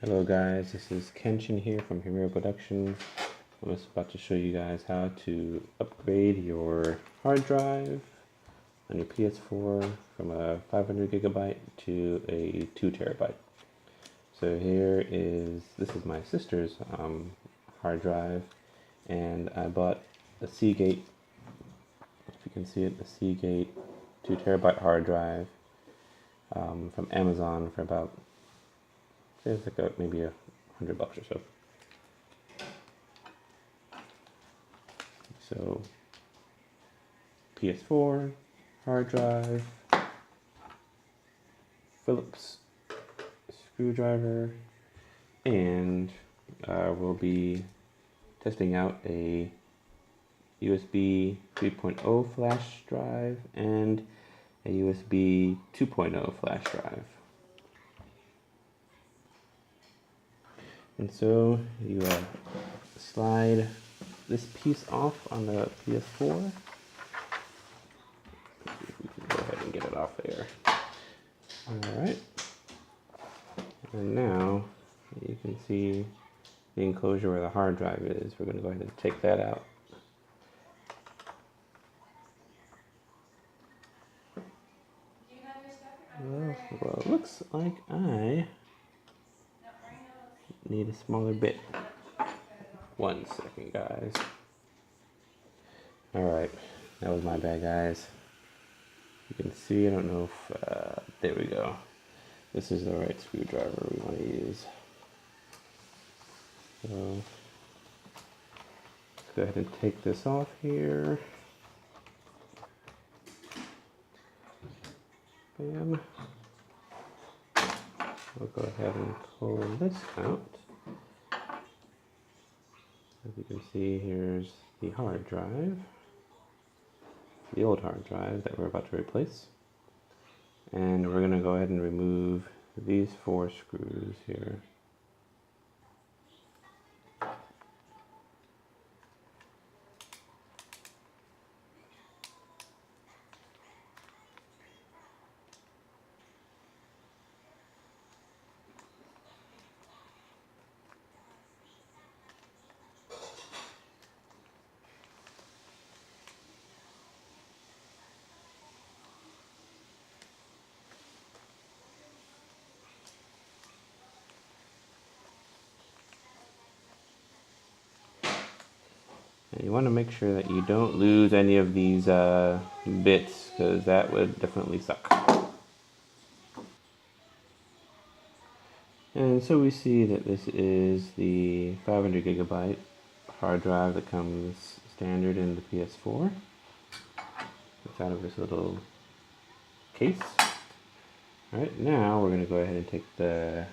Hello guys, this is Kenshin here from HimuraProductions. I'm just about to show you guys how to upgrade your hard drive on your PS4 from a 500 gigabyte to a 2 terabyte. So this is my sister's hard drive, and I bought the Seagate, if you can see it, the Seagate 2 terabyte hard drive from Amazon for about, it's like maybe $100 or so. So PS4 hard drive, Phillips screwdriver, and we'll be testing out a USB 3.0 flash drive and a USB 2.0 flash drive. And so you slide this piece off on the PS4. We can go ahead and get it off there. Alright. And now you can see the enclosure where the hard drive is. We're going to go ahead and take that out. Well, it looks like I need a smaller bit. 1 second, guys. Alright, that was my bad, guys. You can see, I don't know if, there we go. This is the right screwdriver we want to use. So, let's go ahead and take this off here. Bam. We'll go ahead and pull this out. As you can see, here's the hard drive, the old hard drive that we're about to replace. And we're going to go ahead and remove these 4 screws here. And you want to make sure that you don't lose any of these bits, because that would definitely suck. And so we see that this is the 500 gigabyte hard drive that comes standard in the PS4. It's out of this little case. Alright, now we're going to go ahead and take the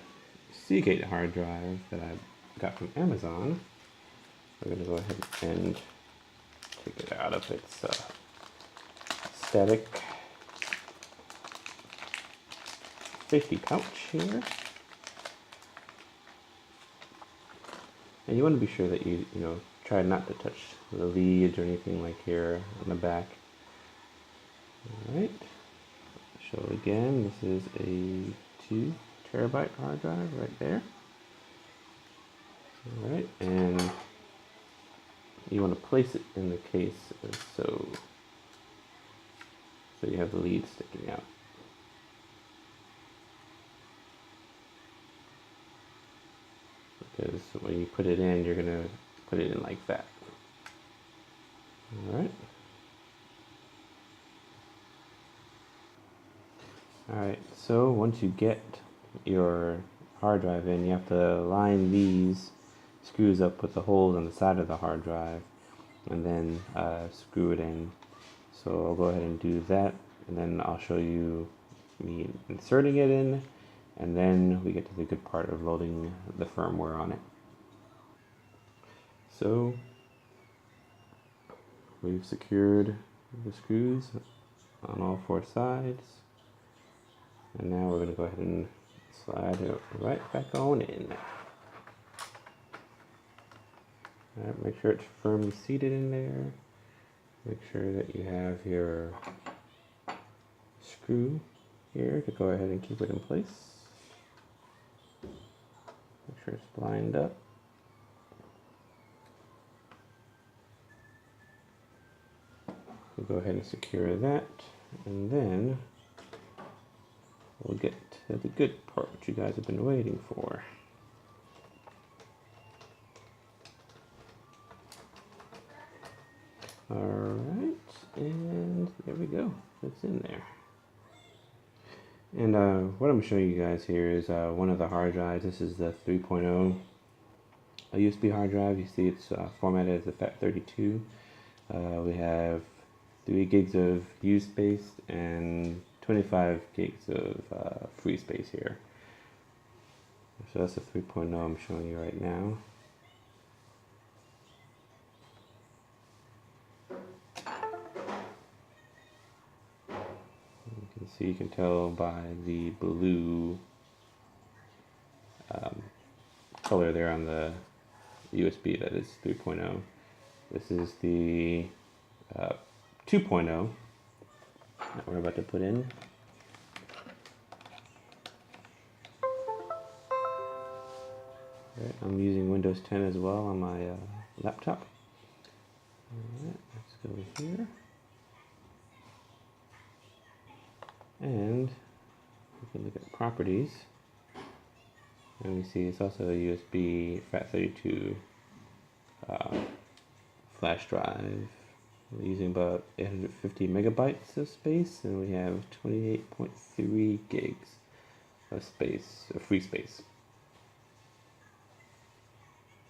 Seagate hard drive that I got from Amazon. We're going to go ahead and take it out of its static safety pouch here. And you want to be sure that you try not to touch the leads or anything like here on the back. Alright, show again, this is a 2 terabyte hard drive right there. Alright, and you want to place it in the case so you have the lead sticking out. Because when you put it in, you're going to put it in like that. Alright. Alright, so once you get your hard drive in, you have to line these screws up with the holes on the side of the hard drive and then screw it in. So I'll go ahead and do that, and then I'll show you me inserting it in, and then we get to the good part of loading the firmware on it. So we've secured the screws on all 4 sides, and now we're going to go ahead and slide it right back on in. Alright, make sure it's firmly seated in there. Make sure that you have your screw here to go ahead and keep it in place. first lined up. We'll go ahead and secure that, and then we'll get to the good part, what you guys have been waiting for. Alright, and there we go. It's in there. And what I'm showing you guys here is one of the hard drives. This is the 3.0 USB hard drive. You see it's formatted as a FAT32. We have 3 gigs of used space and 25 gigs of free space here. So that's the 3.0 I'm showing you right now. So you can tell by the blue color there on the USB that is 3.0. This is the 2.0 that we're about to put in. Right, I'm using Windows 10 as well on my laptop. Alright, let's go here. And we can look at properties, and we see it's also a USB FAT32 flash drive. We're using about 850 megabytes of space, and we have 28.3 gigs of space, of free space.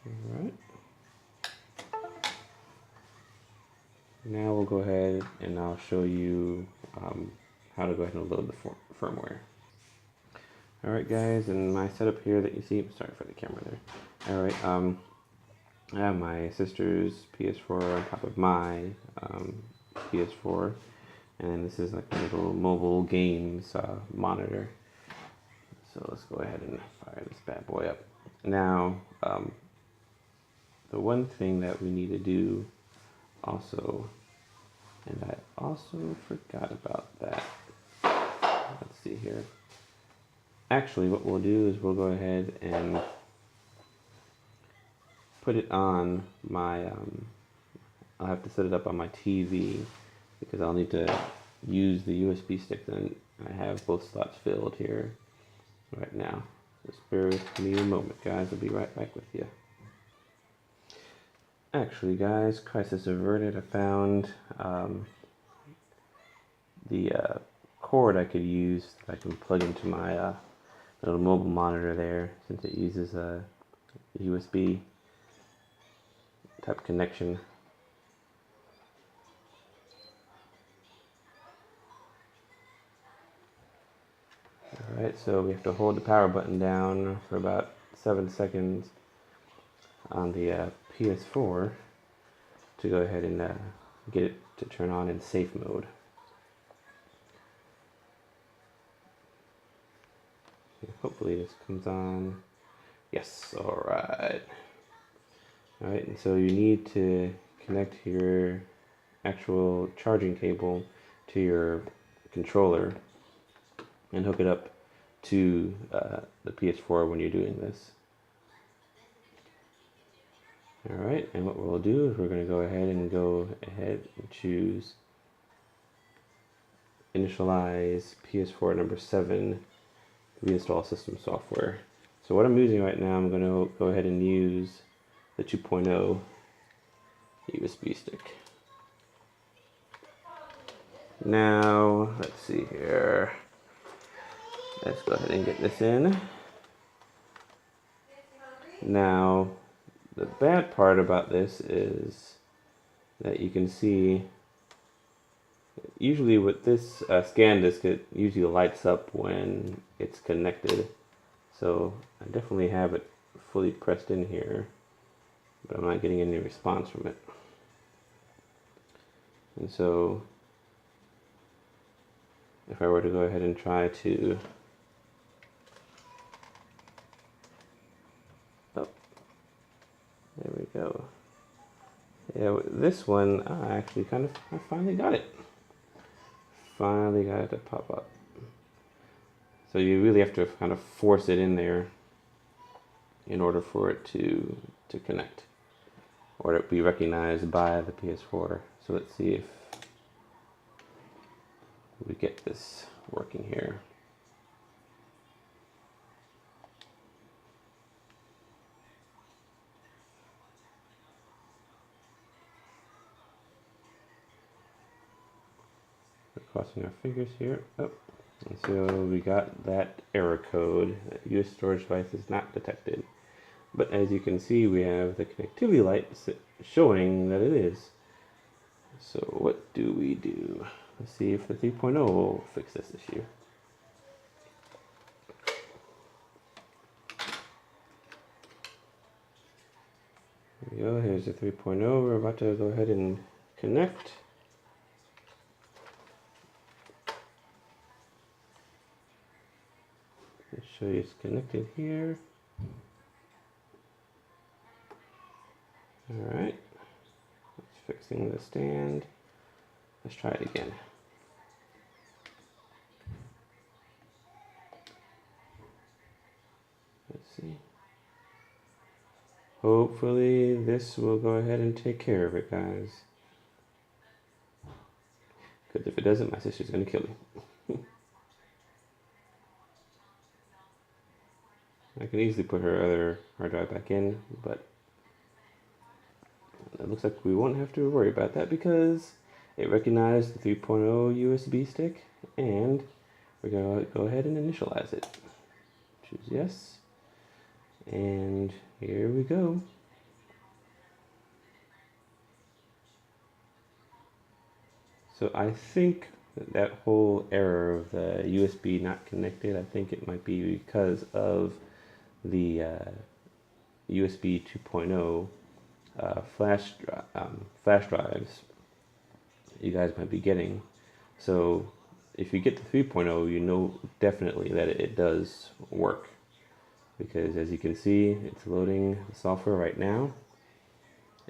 Alright. Now we'll go ahead and I'll show you how to go ahead and load the firmware. Alright guys, and my setup here that you see, sorry for the camera there. Alright, I have my sister's PS4 on top of my PS4, and this is like a little mobile games monitor. So let's go ahead and fire this bad boy up. Now, the one thing that we need to do also, and I also forgot about that. Let's see here. Actually, what we'll do is we'll go ahead and put it on my, I'll have to set it up on my TV because I'll need to use the USB stick. Then I have both slots filled here right now. Just bear with me a moment, guys. I'll be right back with you. Actually, guys, crisis averted. I found the cord I could use that I can plug into my little mobile monitor there, since it uses a USB type connection. Alright, so we have to hold the power button down for about 7 seconds on the PS4 to go ahead and get it to turn on in safe mode. Hopefully this comes on. Yes, alright. Alright, and so you need to connect your actual charging cable to your controller and hook it up to the PS4 when you're doing this. Alright, and what we'll do is we're going to go ahead and choose initialize PS4 number 7 reinstall system software. So what I'm using right now, I'm going to go ahead and use the 2.0 USB stick. Now, let's see here. Let's go ahead and get this in. Now, the bad part about this is that you can see, usually with this ScanDisk, it usually lights up when it's connected. So I definitely have it fully pressed in here, but I'm not getting any response from it. And so if I were to go ahead and try to, oh, there we go. Yeah, this one, I finally got it. Finally got it to pop up. So you really have to kind of force it in there. in order for it to connect or to be recognized by the PS4. So let's see if we get this working here. We're crossing our fingers here. Oh, and so we got that error code. US storage device is not detected. But as you can see, we have the connectivity light showing that it is. So what do we do? Let's see if the 3.0 will fix this issue. There we go, here's the 3.0. We're about to go ahead and connect. Let's show you it's connected here. Alright, it's fixing the stand. Let's try it again. Let's see. Hopefully this will go ahead and take care of it, guys. Because if it doesn't, my sister's going to kill me. I can easily put her other hard drive back in, but it looks like we won't have to worry about that because it recognized the 3.0 USB stick, and we're going to go ahead and initialize it. Choose yes, and here we go. So I think that whole error of the USB not connected, I think it might be because of the USB 2.0 flash drives you guys might be getting. So if you get the 3.0, you know definitely that it does work, because as you can see, it's loading the software right now,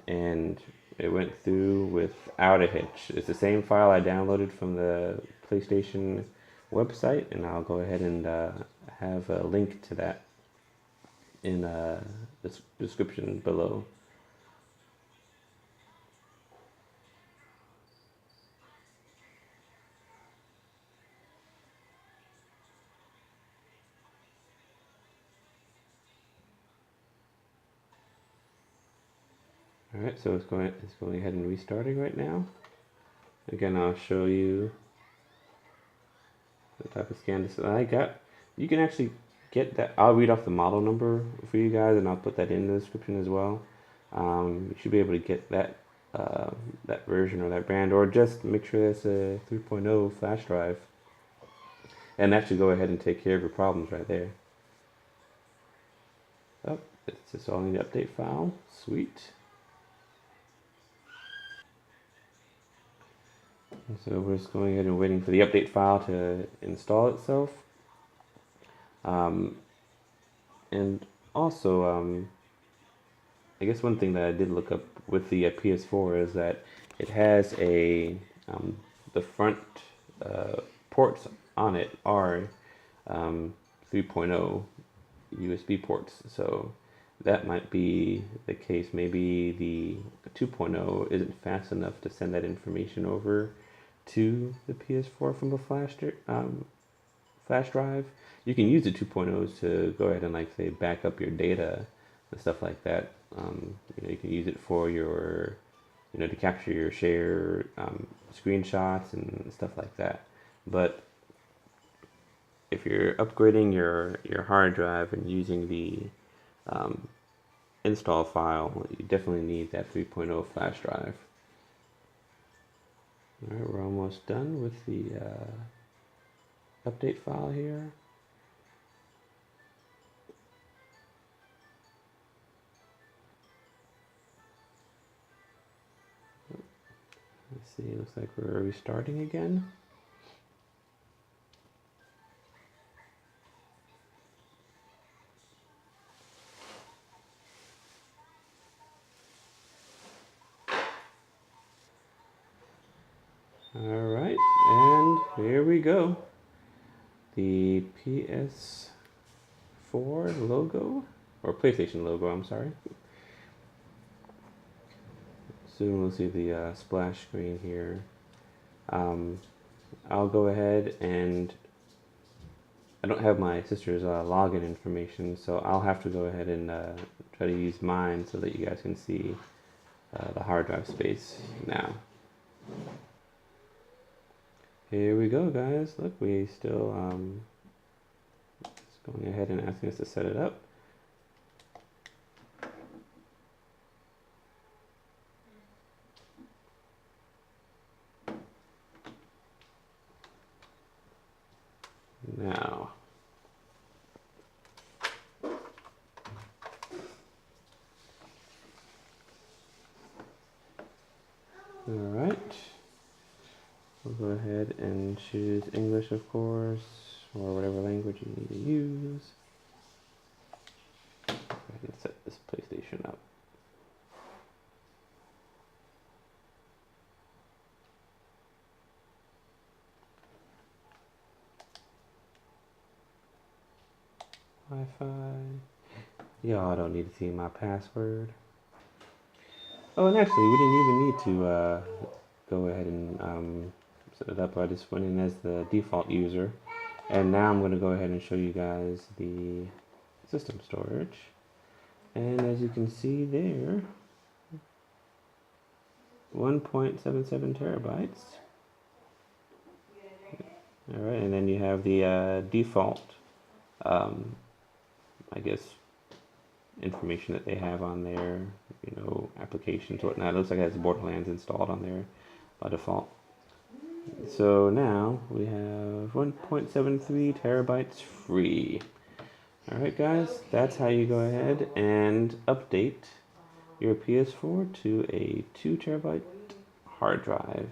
and it went through without a hitch. It's the same file I downloaded from the PlayStation website, and I'll go ahead and have a link to that in the description below. Alright, so it's going ahead and restarting right now. Again, I'll show you the type of scan that I got. You can actually get that. I'll read off the model number for you guys, and I'll put that in the description as well. You should be able to get that that version or that brand, or just make sure that's a 3.0 flash drive, and that should go ahead and take care of your problems right there. Oh, it's just all in the update file. Sweet. So we're just going ahead and waiting for the update file to install itself. And also, I guess one thing that I did look up with the PS4 is that it has a the front ports on it are 3.0 USB ports. So that might be the case. Maybe the 2.0 isn't fast enough to send that information over to the PS4 from a flash drive. You can use the 2.0s to go ahead and, like, say, back up your data and stuff like that. You can use it for your, to capture your share screenshots and stuff like that. But if you're upgrading your hard drive and using the install file, you definitely need that 3.0 flash drive. Alright, we're almost done with the update file here. Let's see, it looks like we're restarting again. Alright, and here we go. The PS4 logo or PlayStation logo, I'm sorry. Soon we'll see the splash screen here. I'll go ahead and I don't have my sister's login information, so I'll have to go ahead and try to use mine so that you guys can see the hard drive space now. Here we go, guys. Look, we still it's going ahead and asking us to set it up. Now, all right, we'll go ahead and choose English, of course, or whatever language you need to use. Go ahead and set this PlayStation up. Wi-Fi. Y'all don't need to see my password. Oh, and actually, we didn't even need to go ahead and set it up. I just went in as the default user. And now I'm going to go ahead and show you guys the system storage. And as you can see there, 1.77 terabytes. All right, and then you have the default, I guess, information that they have on there, you know, applications, whatnot. It looks like it has Borderlands installed on there by default. So now we have 1.73 terabytes free. All right, guys, that's how you go ahead and update your PS4 to a 2 terabyte hard drive.